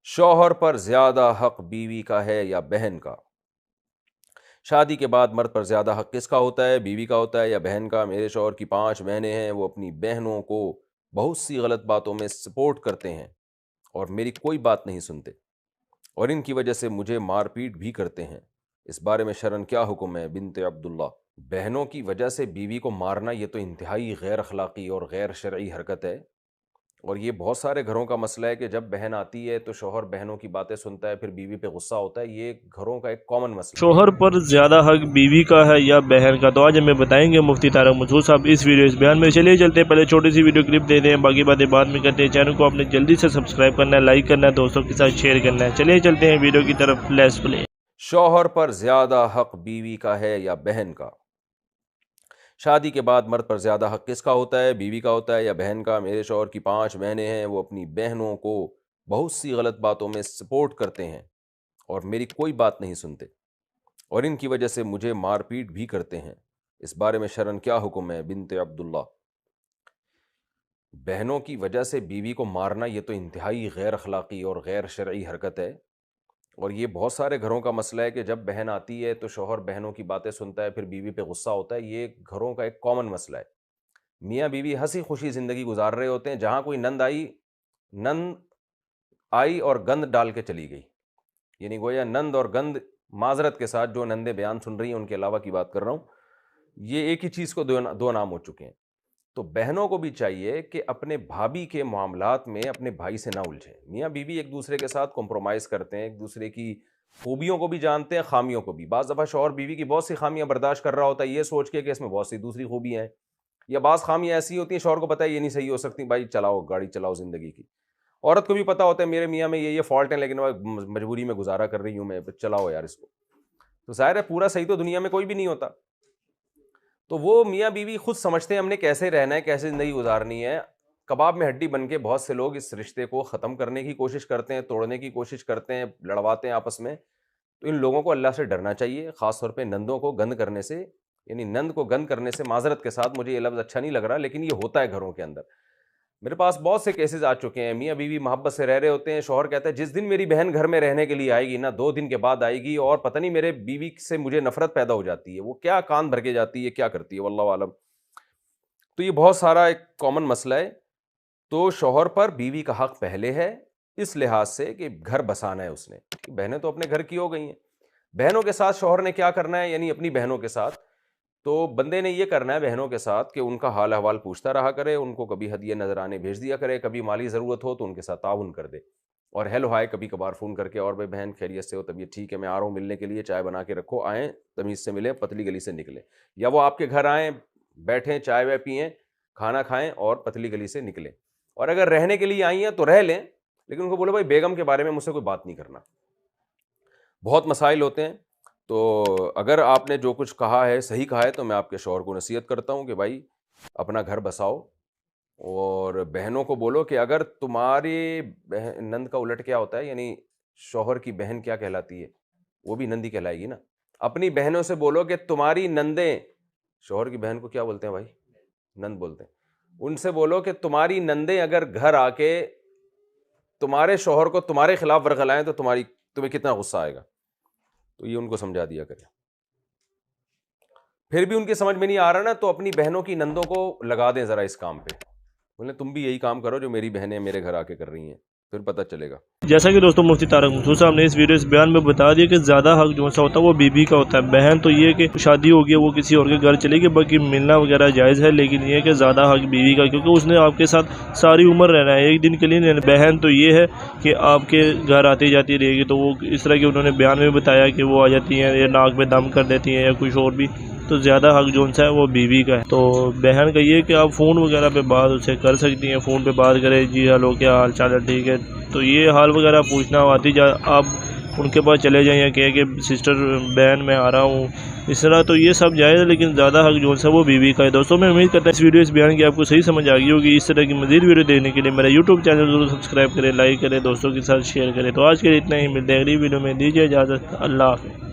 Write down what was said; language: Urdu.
شوہر پر زیادہ حق بیوی کا ہے یا بہن کا؟ شادی کے بعد مرد پر زیادہ حق کس کا ہوتا ہے، بیوی کا ہوتا ہے یا بہن کا؟ میرے شوہر کی 5 بہنیں ہیں، وہ اپنی بہنوں کو بہت سی غلط باتوں میں سپورٹ کرتے ہیں اور میری کوئی بات نہیں سنتے، اور ان کی وجہ سے مجھے مار پیٹ بھی کرتے ہیں، اس بارے میں شرعاً کیا حکم ہے؟ بنت عبداللہ۔ بہنوں کی وجہ سے بیوی کو مارنا یہ تو انتہائی غیر اخلاقی اور غیر شرعی حرکت ہے، اور یہ بہت سارے گھروں کا مسئلہ ہے کہ جب بہن آتی ہے تو شوہر بہنوں کی باتیں سنتا ہے، پھر بیوی پہ غصہ ہوتا ہے، یہ گھروں کا ایک کامن مسئلہ ہے۔ شوہر پر زیادہ حق بیوی کا ہے یا بہن کا؟ تو آج ہمیں بتائیں گے مفتی طارق مسعود صاحب اس ویڈیو اس بیان میں۔ چلیے چلتے ہیں، پہلے چھوٹی سی ویڈیو کلپ دیتے ہیں، باقی باتیں بعد میں کرتے ہیں۔ چینل کو آپ نے جلدی سے سبسکرائب کرنا ہے، لائک کرنا ہے، دوستوں کے ساتھ شیئر کرنا ہے۔ چلیے چلتے ہیں ویڈیو کی طرف، لیٹس پلے۔ شوہر پر زیادہ حق بیوی کا ہے یا بہن کا؟ شادی کے بعد مرد پر زیادہ حق کس کا ہوتا ہے، بیوی کا ہوتا ہے یا بہن کا؟ میرے شوہر کی 5 بہنیں ہیں، وہ اپنی بہنوں کو بہت سی غلط باتوں میں سپورٹ کرتے ہیں اور میری کوئی بات نہیں سنتے، اور ان کی وجہ سے مجھے مار پیٹ بھی کرتے ہیں، اس بارے میں شرعاً کیا حکم ہے؟ بنت عبداللہ۔ بہنوں کی وجہ سے بیوی کو مارنا یہ تو انتہائی غیر اخلاقی اور غیر شرعی حرکت ہے، اور یہ بہت سارے گھروں کا مسئلہ ہے کہ جب بہن آتی ہے تو شوہر بہنوں کی باتیں سنتا ہے، پھر بیوی پہ غصہ ہوتا ہے، یہ گھروں کا ایک کامن مسئلہ ہے۔ میاں بیوی ہنسی خوشی زندگی گزار رہے ہوتے ہیں، جہاں کوئی نند آئی اور گند ڈال کے چلی گئی، یعنی گویا نند اور گند، معذرت کے ساتھ جو نندیں بیان سن رہی ہیں ان کے علاوہ کی بات کر رہا ہوں، یہ ایک ہی چیز کو دو نام ہو چکے ہیں۔ تو بہنوں کو بھی چاہیے کہ اپنے بھابھی کے معاملات میں اپنے بھائی سے نہ الجھیں۔ میاں بیوی ایک دوسرے کے ساتھ کمپرومائز کرتے ہیں، ایک دوسرے کی خوبیوں کو بھی جانتے ہیں، خامیوں کو بھی۔ بعض دفعہ شوہر بیوی کی بہت سی خامیاں برداشت کر رہا ہوتا ہے یہ سوچ کے کہ اس میں بہت سی دوسری خوبیاں ہیں، یا بعض خامیاں ایسی ہوتی ہیں شوہر کو پتہ ہے یہ نہیں صحیح ہو سکتی، بھائی چلاؤ گاڑی چلاؤ زندگی کی۔ عورت کو بھی پتہ ہوتا ہے میرے میاں میں یہ فالٹ ہیں، لیکن مجبوری میں گزارا کر رہی ہوں میں، چلاؤ یار اس کو۔ تو ظاہر ہے پورا صحیح تو دنیا میں کوئی بھی نہیں ہوتا، تو وہ میاں بیوی خود سمجھتے ہیں ہم نے کیسے رہنا ہے، کیسے زندگی گزارنی ہے۔ کباب میں ہڈی بن کے بہت سے لوگ اس رشتے کو ختم کرنے کی کوشش کرتے ہیں، توڑنے کی کوشش کرتے ہیں، لڑواتے ہیں آپس میں۔ تو ان لوگوں کو اللہ سے ڈرنا چاہیے، خاص طور پہ نندوں کو گند کرنے سے، یعنی نند کو گند کرنے سے، معذرت کے ساتھ مجھے یہ لفظ اچھا نہیں لگ رہا لیکن یہ ہوتا ہے گھروں کے اندر۔ میرے پاس بہت سے کیسز آ چکے ہیں، میاں بیوی محبت سے رہ رہے ہوتے ہیں، شوہر کہتا ہے جس دن میری بہن گھر میں رہنے کے لیے آئے گی نا، 2 دن کے بعد آئے گی، اور پتہ نہیں میرے بیوی سے مجھے نفرت پیدا ہو جاتی ہے، وہ کیا کان بھر کے جاتی ہے، کیا کرتی ہے، واللہ عالم۔ تو یہ بہت سارا ایک کامن مسئلہ ہے۔ تو شوہر پر بیوی کا حق پہلے ہے اس لحاظ سے کہ گھر بسانا ہے اس نے، بہنیں تو اپنے گھر کی ہو گئی ہیں، بہنوں کے ساتھ شوہر نے کیا کرنا ہے، یعنی اپنی بہنوں کے ساتھ تو بندے نے یہ کرنا ہے بہنوں کے ساتھ کہ ان کا حال احوال پوچھتا رہا کرے، ان کو کبھی ہدیے نذرانے بھیج دیا کرے، کبھی مالی ضرورت ہو تو ان کے ساتھ تعاون کر دے، اور ہیلو ہائے کبھی کبھار فون کر کے، اور بھائی بہن خیریت سے ہو، طبیعت ٹھیک ہے، میں آ رہا ہوں ملنے کے لیے، چائے بنا کے رکھو، آئیں تمیز سے ملیں، پتلی گلی سے نکلیں، یا وہ آپ کے گھر آئیں، بیٹھیں، چائے وائے پئیں، کھانا کھائیں اور پتلی گلی سے نکلیں۔ اور اگر رہنے کے لیے آئی ہیں تو رہ لیں، لیکن ان کو بولو بھائی بیگم کے بارے میں مجھ سے کوئی بات نہیں کرنا۔ بہت مسائل ہوتے ہیں، تو اگر آپ نے جو کچھ کہا ہے صحیح کہا ہے تو میں آپ کے شوہر کو نصیحت کرتا ہوں کہ بھائی اپنا گھر بساؤ، اور بہنوں کو بولو کہ اگر تمہاری نند کا الٹ کیا ہوتا ہے، یعنی شوہر کی بہن کیا کہلاتی ہے، وہ بھی نندی کہلائے گی نا۔ اپنی بہنوں سے بولو کہ تمہاری نندیں، شوہر کی بہن کو کیا بولتے ہیں بھائی، نند بولتے ہیں، ان سے بولو کہ تمہاری نندیں اگر گھر آ کے تمہارے شوہر کو تمہارے خلاف ورغلائیں تو تمہیں کتنا غصہ آئے گا۔ تو یہ ان کو سمجھا دیا کرے۔ پھر بھی ان کی سمجھ میں نہیں آ رہا نا، تو اپنی بہنوں کی نندوں کو لگا دیں ذرا اس کام پہ، بولیں تم بھی یہی کام کرو جو میری بہنیں میرے گھر آ کے کر رہی ہیں، پھر پتہ چلے گا۔ جیسا کہ دوستوں مفتی طارق مسعود صاحب نے اس ویڈیو اس بیان میں بتا دیا کہ زیادہ حق جو سا ہوتا ہے وہ بیوی کا ہوتا ہے۔ بہن تو یہ کہ شادی ہو گئی وہ کسی اور کے گھر چلے گی، باقی ملنا وغیرہ جائز ہے، لیکن یہ کہ زیادہ حق بیوی کا، کیونکہ اس نے آپ کے ساتھ ساری عمر رہنا ہے، ایک دن کے لیے نہیں رہنا۔ بہن تو یہ ہے کہ آپ کے گھر آتی جاتی رہے گی، تو وہ اس طرح کہ انہوں نے بیان میں بتایا کہ وہ آ جاتی ہیں یا ناک پہ دم کر دیتی ہیں یا کچھ اور بھی، تو زیادہ حق جو ہے وہ بیوی کا ہے۔ تو بہن کا یہ کہ آپ فون وغیرہ پہ بات اسے کر سکتی ہیں، فون پہ بات کرے، جی ہلو کیا حال چال ہے، ٹھیک ہے، تو یہ حال وغیرہ پوچھنا آتی آپ ان کے پاس چلے جائیں یا کہ سسٹر بہن میں آ رہا ہوں، اس طرح تو یہ سب جائز ہے، لیکن زیادہ حق جو ہے وہ بیوی کا ہے۔ دوستوں میں امید کرتا ہوں اس ویڈیو اس بیان کی آپ کو صحیح سمجھ آ گئی ہوگی۔ اس طرح کی مزید ویڈیو دیکھنے کے لیے میرا یوٹیوب چینل ضرور سبسکرائب کریں، لائک کریں، دوستوں کے ساتھ شیئر کریں۔ تو آج کے لیے اتنا ہی، ملتے ہیں اگلی ویڈیو میں، دیجیے اجازت، اللہ حافظ۔